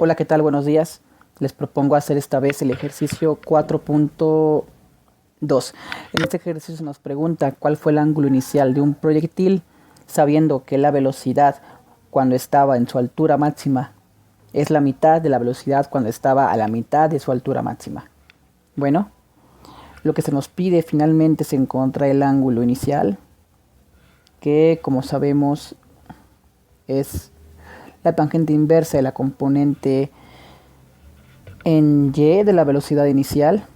Hola, ¿qué tal? Buenos días. Les propongo hacer esta vez el ejercicio 4.2. En este ejercicio se nos pregunta cuál fue el ángulo inicial de un proyectil, sabiendo que la velocidad cuando estaba en su altura máxima es la mitad de la velocidad cuando estaba a la mitad de su altura máxima. Bueno, lo que se nos pide finalmente es encontrar el ángulo inicial, que como sabemos es la tangente inversa de la componente en y de la velocidad inicial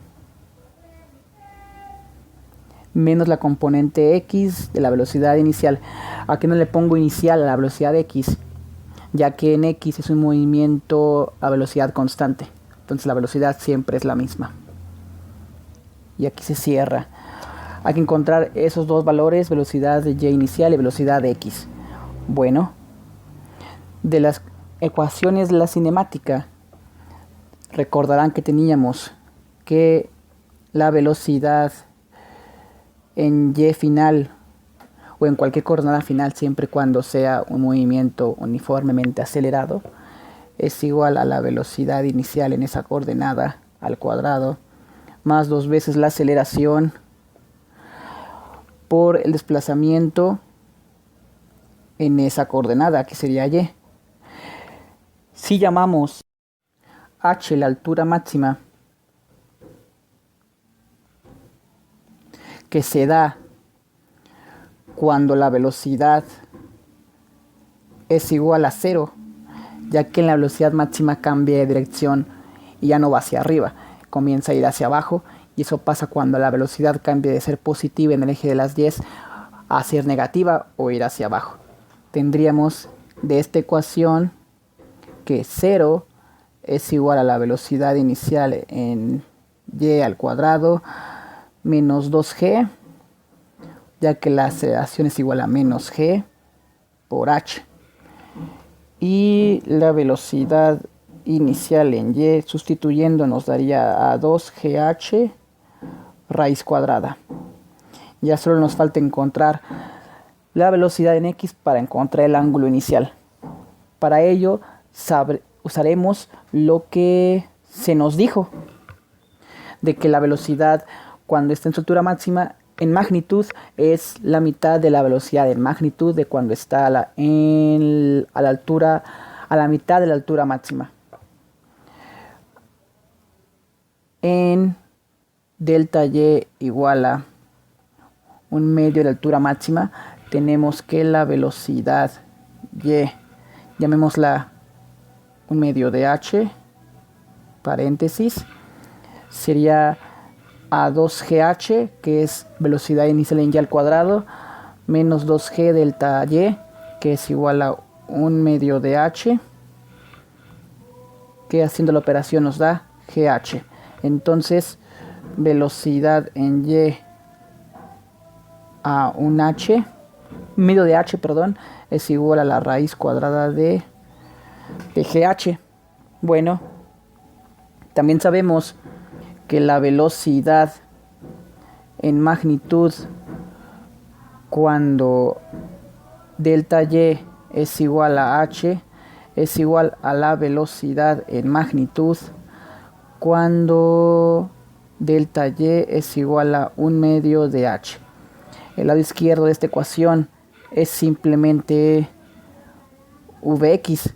menos la componente x de la velocidad inicial. Aquí no le pongo inicial a la velocidad x, ya que en x es un movimiento a velocidad constante, entonces la velocidad siempre es la misma. Y aquí se cierra. Hay que encontrar esos dos valores, velocidad de y inicial y velocidad de x. Bueno, de las ecuaciones de la cinemática, recordarán que teníamos que la velocidad en y final o en cualquier coordenada final, siempre y cuando sea un movimiento uniformemente acelerado, es igual a la velocidad inicial en esa coordenada al cuadrado más 2 veces la aceleración por el desplazamiento en esa coordenada, que sería y. Si llamamos h la altura máxima que se da cuando la velocidad es igual a 0, ya que en la velocidad máxima cambia de dirección y ya no va hacia arriba, comienza a ir hacia abajo, y eso pasa cuando la velocidad cambia de ser positiva en el eje de las y a ser negativa o ir hacia abajo. Tendríamos de esta ecuación que 0 es igual a la velocidad inicial en y al cuadrado menos 2g, ya que la aceleración es igual a menos g por h. Y la velocidad inicial en y, sustituyendo, nos daría a 2gh raíz cuadrada. Ya solo nos falta encontrar la velocidad en x para encontrar el ángulo inicial. Para ello usaremos lo que se nos dijo, de que la velocidad cuando está en su altura máxima en magnitud es la mitad de la velocidad en magnitud de cuando está a la mitad de la altura máxima. En delta y igual a 1/2 de la altura máxima, tenemos que la velocidad y, llamémosla 1/2 de h, paréntesis, sería a 2gh, que es velocidad inicial en y al cuadrado, menos 2g delta y, que es igual a 1/2 de h, que haciendo la operación nos da gh. Entonces, velocidad en y a un h, medio de h, perdón, es igual a la raíz cuadrada de gh. Bueno, también sabemos que la velocidad en magnitud cuando delta y es igual a h es igual a la velocidad en magnitud cuando delta y es igual a 1/2 de h. El lado izquierdo de esta ecuación es simplemente vx,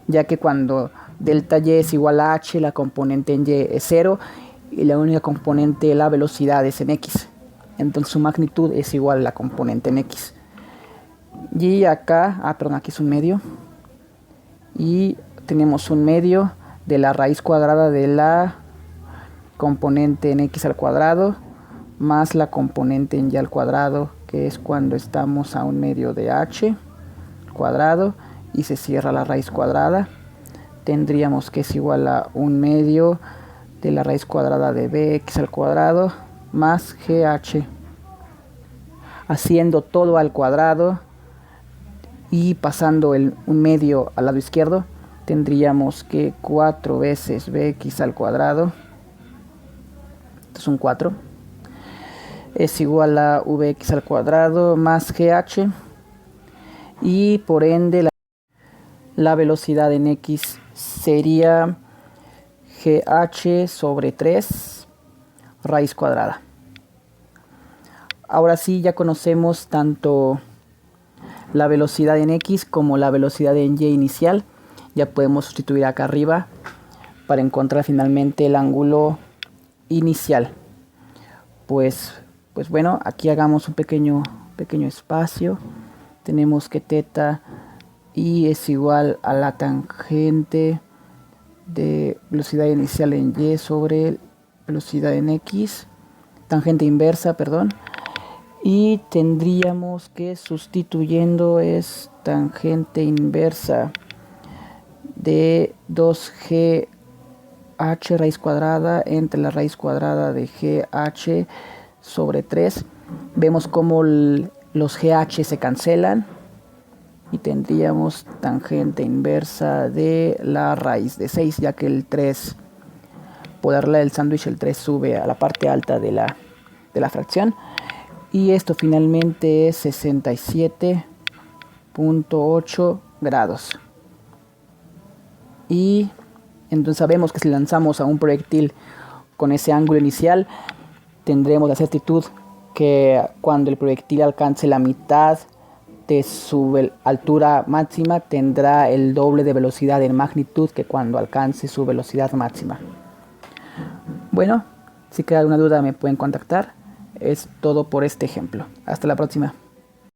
ya que cuando delta y es igual a h, la componente en y es 0 y la única componente de la velocidad es en x. Entonces su magnitud es igual a la componente en x. Y acá, perdón, aquí es 1/2. Y tenemos 1/2 de la raíz cuadrada de la componente en x al cuadrado más la componente en y al cuadrado, que es cuando estamos a 1/2 de h cuadrado, y se cierra la raíz cuadrada. Tendríamos que es igual a 1/2 de la raíz cuadrada de bx al cuadrado más gh. Haciendo todo al cuadrado y pasando el 1/2 al lado izquierdo, tendríamos que 4 veces bx al cuadrado, esto es un 4, es igual a vx al cuadrado más gh, y por ende la velocidad en x sería GH sobre 3 raíz cuadrada. Ahora sí ya conocemos tanto la velocidad en X como la velocidad en Y inicial. Ya podemos sustituir acá arriba para encontrar finalmente el ángulo inicial. Pues bueno, aquí hagamos un pequeño espacio. Tenemos que θ y es igual a la tangente de velocidad inicial en Y sobre velocidad en X, tangente inversa, perdón. Y tendríamos que, sustituyendo, es tangente inversa de 2GH raíz cuadrada entre la raíz cuadrada de GH sobre 3. Vemos como los GH se cancelan y tendríamos tangente inversa de la raíz de 6, ya que el 3, por darle el sándwich, el 3 sube a la parte alta de la fracción. Y esto finalmente es 67.8 grados. Y entonces sabemos que si lanzamos a un proyectil con ese ángulo inicial, tendremos la certitud que cuando el proyectil alcance la mitad de su altura máxima, tendrá el doble de velocidad en magnitud que cuando alcance su velocidad máxima. Bueno, si queda alguna duda me pueden contactar. Es todo por este ejemplo. Hasta la próxima.